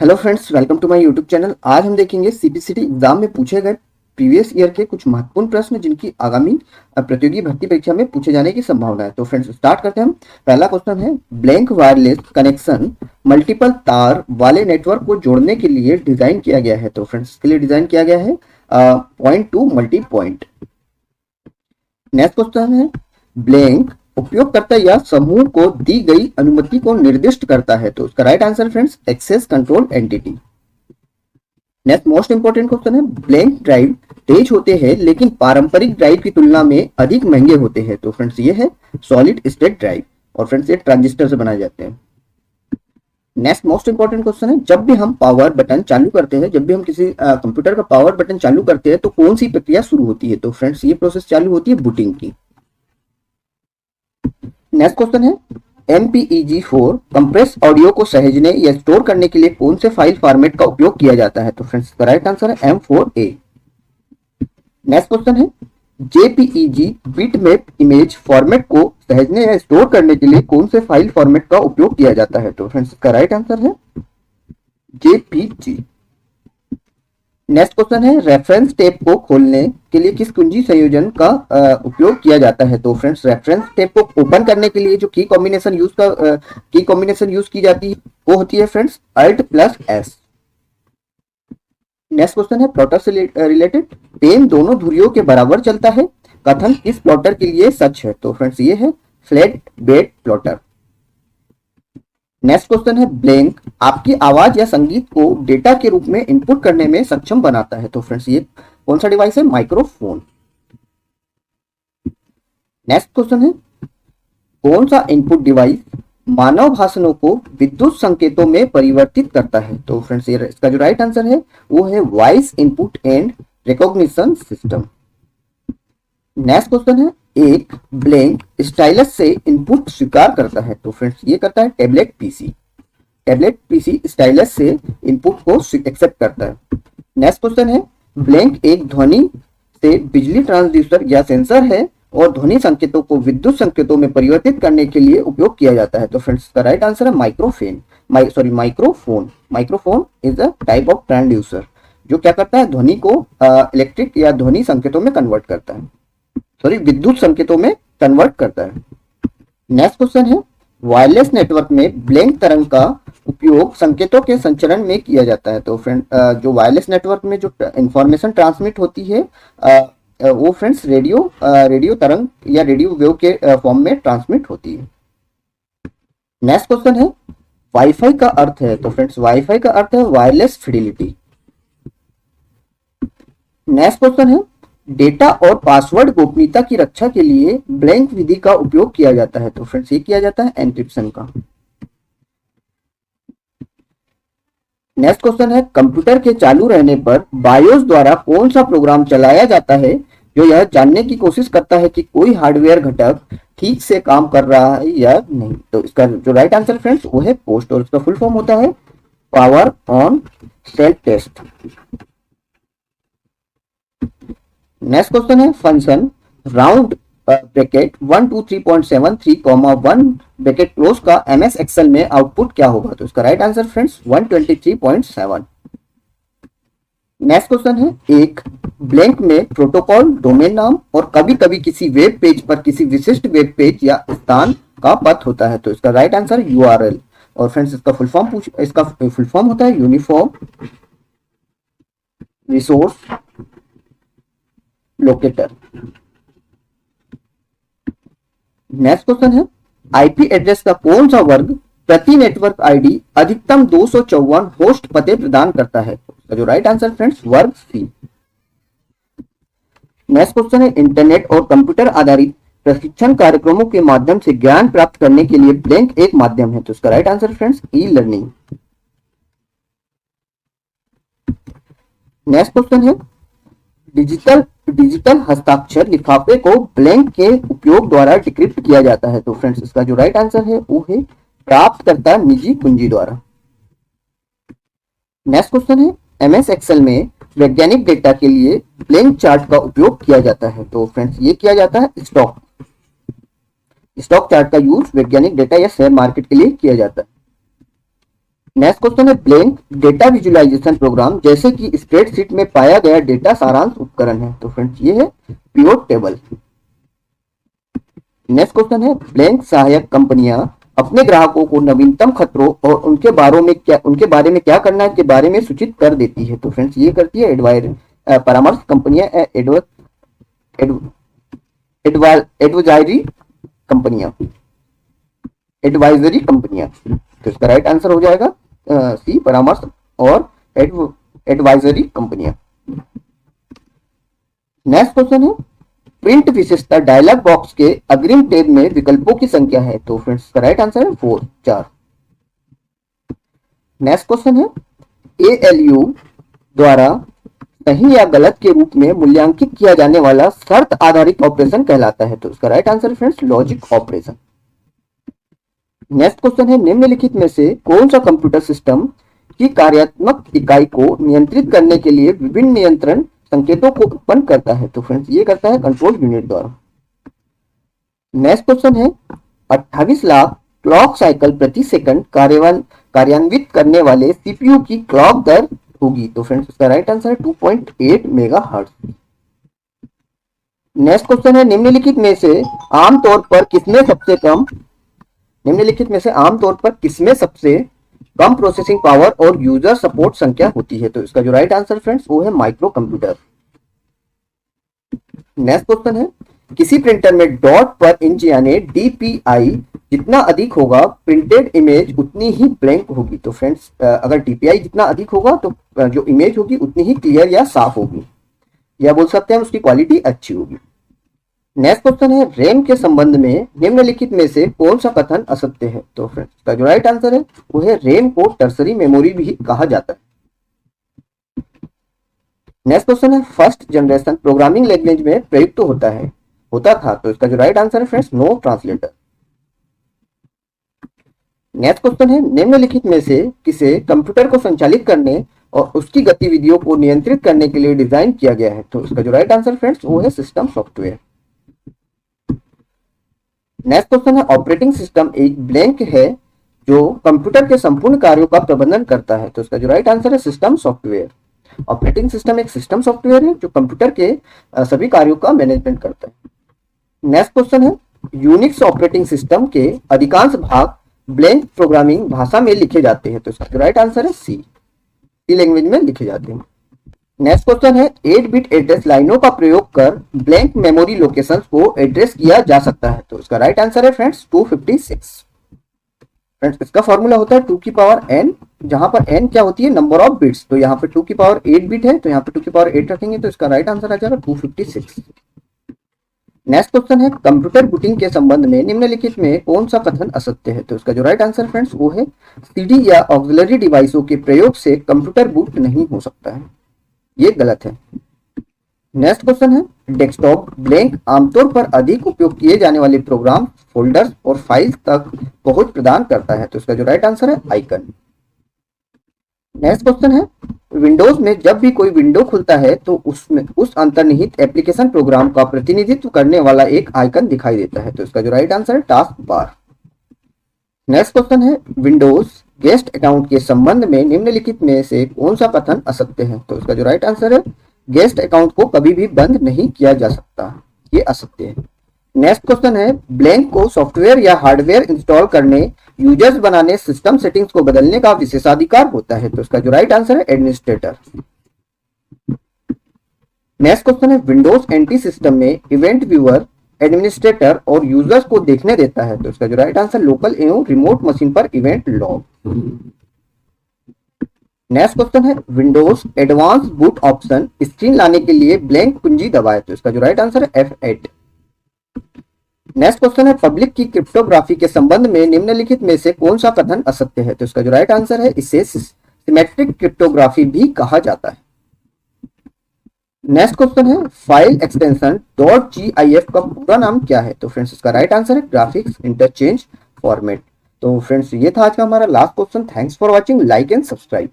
Hello friends, welcome to my YouTube channel. आज हम देखेंगे सीबीसीटी एग्जाम में पूछे गए प्रीवियस ईयर के कुछ महत्वपूर्ण प्रश्न जिनकी आगामी प्रतियोगी भर्ती परीक्षा में पूछे जाने की संभावना है। तो फ्रेंड्स स्टार्ट करते हैं हम। पहला क्वेश्चन है, ब्लैंक वायरलेस कनेक्शन मल्टीपल तार वाले नेटवर्क को जोड़ने के लिए डिजाइन किया गया है। तो फ्रेंड्स इसके लिए डिजाइन किया गया है point two multi point. Next question है, ब्लैंक उपयोगकर्ता या समूह को दी गई अनुमति को निर्दिष्ट करता है। तो इसका right answer friends access control entity. Next most important question है, ब्लैंक ड्राइव तेज होते हैं लेकिन पारंपरिक ड्राइव की तुलना में अधिक महंगे होते हैं। तो फ्रेंड्स ये है सॉलिड स्टेट ड्राइव और फ्रेंड्स ये ट्रांजिस्टर से बनाए जाते हैं। नेक्स्ट मोस्ट इंपोर्टेंट क्वेश्चन है, जब भी हम पावर बटन चालू करते हैं, जब भी हम किसी कंप्यूटर का पावर बटन चालू करते हैं तो कौन सी प्रक्रिया शुरू होती है। तो फ्रेंड्स ये प्रोसेस चालू होती है बूटिंग की। नेक्स्ट क्वेश्चन है, MPEG-4 कंप्रेस ऑडियो को सहेजने या स्टोर करने के लिए कौन से फाइल फॉर्मेट का उपयोग किया जाता है। तो फ्रेंड्स इसका राइट आंसर है M4A। नेक्स्ट क्वेश्चन है, JPEG बिटमैप इमेज फॉर्मेट को सहेजने या स्टोर करने के लिए कौन से फाइल फॉर्मेट का उपयोग किया जाता है। तो फ्रेंड्स इसका राइट आंसर है JPG। नेक्स्ट क्वेश्चन है, रेफरेंस टेप को खोलने के लिए किस कुंजी संयोजन का उपयोग किया जाता है। तो फ्रेंड्स रेफरेंस टेप को ओपन करने के लिए जो की कॉम्बिनेशन यूज की जाती है वो होती है फ्रेंड्स Alt+S। नेक्स्ट क्वेश्चन है, प्लॉटर से रिलेटेड, पेन दोनों धुरियों के बराबर चलता है, कथन किस प्लॉटर के लिए सच है। तो फ्रेंड्स ये है flat bed plotter. Next question है, ब्लैंक आपकी आवाज या संगीत को डेटा के रूप में इनपुट करने में सक्षम बनाता है। तो फ्रेंड्स ये कौन सा डिवाइस है, माइक्रोफोन। नेक्स्ट क्वेश्चन है, कौन सा इनपुट डिवाइस मानव भाषणों को विद्युत संकेतों में परिवर्तित करता है। तो फ्रेंड्स ये इसका जो राइट आंसर है वो है voice input and recognition system. Next question है, एक ब्लैंक स्टाइलस से इनपुट स्वीकार करता है। तो फ्रेंड्स ये करता है tablet PC. Tablet PC stylus से इनपुट को एक्सेप्ट करता है। नेक्स्ट क्वेश्चन है, ब्लैंक एक ध्वनि से बिजली ट्रांसड्यूसर या सेंसर है और ध्वनि संकेतों को विद्युत संकेतों में परिवर्तित करने के लिए उपयोग किया जाता है। तो फ्रेंड्स इसका राइट आंसर है microphone. Microphone is a type of transducer जो क्या करता है, ध्वनि को इलेक्ट्रिक या ध्वनि संकेतों में कन्वर्ट करता है, विद्युत संकेतों में कन्वर्ट करता है। नेक्स्ट क्वेश्चन है, वायरलेस नेटवर्क में ब्लैंक तरंग का उपयोग संकेतों के संचरण में किया जाता है। तो फ्रेंड जो वायरलेस नेटवर्क में जो इंफॉर्मेशन ट्रांसमिट होती है वो फ्रेंड्स रेडियो तरंग या रेडियो वेव के फॉर्म में ट्रांसमिट होती है। नेक्स्ट क्वेश्चन है, वाईफाई का अर्थ है। तो फ्रेंड्स वाईफाई का अर्थ है वायरलेस फिडिलिटी। नेक्स्ट क्वेश्चन है, डेटा और पासवर्ड गोपनीयता की रक्षा के लिए ब्लैंक विधि का उपयोग किया जाता है। तो फ्रेंड्स ये किया जाता है एन्क्रिप्शन का। नेक्स्ट क्वेश्चन है, कंप्यूटर के चालू रहने पर बायोस द्वारा कौन सा प्रोग्राम चलाया जाता है जो यह जानने की कोशिश करता है कि कोई हार्डवेयर घटक ठीक से काम कर रहा है या नहीं। तो इसका जो राइट आंसर फ्रेंड्स वो है पोस्ट और इसका फुल फॉर्म होता है power on self test. Next question है, function round bracket 123.73, 1 bracket close का MS एक्सेल में आउटपुट क्या होगा। तो इसका right answer friends 123.7। Next question है, एक ब्लैंक में प्रोटोकॉल, डोमेन नाम और कभी कभी किसी वेब पेज पर किसी विशिष्ट वेब पेज या स्थान का पथ होता है। तो इसका राइट आंसर URL और फ्रेंड्स इसका फुल फॉर्म होता है uniform resource locator. Next question है, आईपी एड्रेस का कौन सा वर्ग प्रति नेटवर्क आईडी अधिकतम 254 होस्ट पते प्रदान करता है। तो जो राइट आंसर फ्रेंड्स वर्ग सी। नेक्स्ट क्वेश्चन है, इंटरनेट और कंप्यूटर आधारित प्रशिक्षण कार्यक्रमों के माध्यम से ज्ञान प्राप्त करने के लिए ब्लैंक एक माध्यम है। तो इसका right answer friends e learning. Next question है, डिजिटल हस्ताक्षर लिफाफे को ब्लैंक के उपयोग द्वारा डिक्रिप्ट किया जाता है। तो फ्रेंड्स इसका जो राइट आंसर है वो है प्राप्तकर्ता निजी कुंजी द्वारा। नेक्स्ट क्वेश्चन है, MS एक्सेल में वैज्ञानिक डेटा के लिए ब्लैंक चार्ट का उपयोग किया जाता है। तो फ्रेंड्स ये किया जाता है स्टॉक चार्ट का यूज वैज्ञानिक डेटा या शेयर मार्केट के लिए किया जाता है। नेक्स्ट क्वेश्चन है ब्लैंक डेटा विजुअलाइजेशन प्रोग्राम जैसे कि स्प्रेडशीट में पाया गया डेटा सारांश उपकरण है। तो फ्रेंड्स ये है पिवोट टेबल। नेक्स्ट क्वेश्चन है ब्लैंक सहायक कंपनियां अपने ग्राहकों को नवीनतम खतरों और उनके बारे में क्या करना है के बारे में सूचित कर देती है। तो फ्रेंड्स ये करती है परामर्श कंपनियां, एडवाइजरी कंपनियां। तो इसका राइट आंसर हो जाएगा सी परामर्श और एडवाइजरी कंपनियां। नेक्स्ट क्वेश्चन है प्रिंट विशेषता डायलॉग बॉक्स के अग्रिम टैब में विकल्पों की संख्या है। तो फ्रेंड्स इसका राइट आंसर है 4। नेक्स्ट क्वेश्चन है एएलयू द्वारा सही या गलत के रूप में मूल्यांकित किया जाने वाला शर्त आधारित ऑपरेशन कहलाता है। तो इसका राइट आंसर है friends logic operation. Next question है निम्नलिखित में से कौन सा कंप्यूटर सिस्टम की कार्यात्मक इकाई को नियंत्रित करने के लिए विभिन्न नियंत्रण संकेतों को उत्पन्न करता है। तो फ्रेंड्स ये करता है कंट्रोल यूनिट द्वारा। नेक्स्ट क्वेश्चन है 28 लाख क्लॉक साइकिल प्रति सेकंड कार्यान्वित करने वाले सीपीयू की क्लॉक दर होगी। तो फ्रेंड्स इसका राइट आंसर है 2.8 मेगाहर्ट्ज। नेक्स्ट क्वेश्चन है निम्नलिखित में से आमतौर पर किसमें सबसे कम प्रोसेसिंग पावर और यूजर सपोर्ट संख्या होती है। तो इसका जो राइट आंसर फ्रेंड्स वो है माइक्रो कंप्यूटर। नेक्स्ट क्वेश्चन है किसी प्रिंटर में डॉट पर इंच यानी डीपीआई जितना अधिक होगा प्रिंटेड इमेज उतनी ही ब्लैंक होगी। तो फ्रेंड्स अगर डीपीआई जितना अधिक होगा तो जो इमेज होगी उतनी ही क्लियर या साफ होगी, या बोल सकते हैं उसकी क्वालिटी अच्छी होगी। नेक्स्ट क्वेश्चन है रैम के संबंध में निम्नलिखित में से कौन सा कथन असत्य है। तो फ्रेंड्स इसका जो राइट आंसर है वो है रैम को टर्सरी मेमोरी भी कहा जाता है। नेक्स्ट क्वेश्चन है फर्स्ट जनरेशन प्रोग्रामिंग लैंग्वेज में प्रयुक्त होता था। तो इसका जो राइट आंसर है friends no translator. Next question है निम्नलिखित में से किसे कंप्यूटर को संचालित करने और उसकी गतिविधियों को नियंत्रित करने के लिए डिजाइन किया गया है। तो इसका जो राइट आंसर फ्रेंड्स वो है सिस्टम सॉफ्टवेयर। नेक्स्ट क्वेश्चन है ऑपरेटिंग सिस्टम एक ब्लैंक है जो कंप्यूटर के संपूर्ण कार्यों का प्रबंधन करता है। तो इसका जो राइट आंसर है सिस्टम सॉफ्टवेयर। ऑपरेटिंग सिस्टम एक सिस्टम सॉफ्टवेयर है जो कंप्यूटर के सभी कार्यों का मैनेजमेंट करता है। नेक्स्ट क्वेश्चन है यूनिक्स ऑपरेटिंग सिस्टम के अधिकांश भाग ब्लैंक प्रोग्रामिंग भाषा में लिखे जाते हैं। तो इसका जो राइट आंसर है सी लैंग्वेज में लिखे जाते हैं। नेक्स्ट क्वेश्चन है 8 बिट एड्रेस लाइनों का प्रयोग कर ब्लैंक मेमोरी लोकेशंस को एड्रेस किया जा सकता है। तो इसका राइट आंसर है फ्रेंड्स 256। फ्रेंड्स इसका फॉर्मूला होता है 2 की पावर n, जहां पर n क्या होती है नंबर ऑफ बिट्स। तो यहाँ पे 2 की पावर 8 बिट है तो यहाँ पे 2 की पावर 8 रखेंगे तो इसका राइट आंसर आ जाएगा 256। नेक्स्ट क्वेश्चन है कंप्यूटर बूटिंग के संबंध में निम्नलिखित में कौन सा कथन असत्य है। तो इसका जो राइट आंसर फ्रेंड्स वो है सीडी या ऑक्सिलरी डिवाइसों के प्रयोग से कंप्यूटर बूट नहीं हो सकता है, ये गलत है। नेक्स्ट क्वेश्चन है डेस्कटॉप ब्लैंक आमतौर पर अधिक उपयोग किए जाने वाले प्रोग्राम फोल्डर्स और फाइल्स तक पहुंच प्रदान करता है। तो इसका जो राइट आंसर है आइकन। नेक्स्ट क्वेश्चन है विंडोज में जब भी कोई विंडो खुलता है तो उसमें उस अंतर्निहित एप्लीकेशन प्रोग्राम का प्रतिनिधित्व करने वाला एक आइकन दिखाई देता है। तो इसका जो राइट आंसर है टास्क बार। नेक्स्ट क्वेश्चन है विंडोज गेस्ट अकाउंट के संबंध में निम्नलिखित में से कौन सा कथन असत्य है। तो इसका जो राइट आंसर है गेस्ट अकाउंट को कभी भी बंद नहीं किया जा सकता, ये असत्य है। नेक्स्ट क्वेश्चन है ब्लैंक को सॉफ्टवेयर या हार्डवेयर इंस्टॉल करने, यूजर्स बनाने, सिस्टम सेटिंग्स को बदलने का विशेषाधिकार होता है। तो इसका जो राइट आंसर है एडमिनिस्ट्रेटर। नेक्स्ट क्वेश्चन है विंडोज एंटी सिस्टम में इवेंट व्यूअर एडमिनिस्ट्रेटर और यूजर्स को देखने देता है। तो इसका जो राइट आंसर लोकल एवं रिमोट मशीन पर इवेंट लॉग। नेक्स्ट क्वेश्चन है Windows advance boot option screen लाने के लिए ब्लैंक कुंजी दबाए। तो इसका जो राइट आंसर है F8। नेक्स्ट क्वेश्चन है पब्लिक की क्रिप्टोग्राफी के संबंध में निम्नलिखित में से कौन सा कथन असत्य है। तो इसका जो राइट आंसर है इसे सिमेट्रिक क्रिप्टोग्राफी भी कहा जाता है। नेक्स्ट क्वेश्चन है फाइल एक्सटेंशन .gif का पूरा नाम क्या है। तो फ्रेंड्स इसका राइट आंसर है ग्राफिक्स इंटरचेंज फॉर्मेट। तो फ्रेंड्स ये था आज का हमारा last question. Thanks for watching, like and subscribe.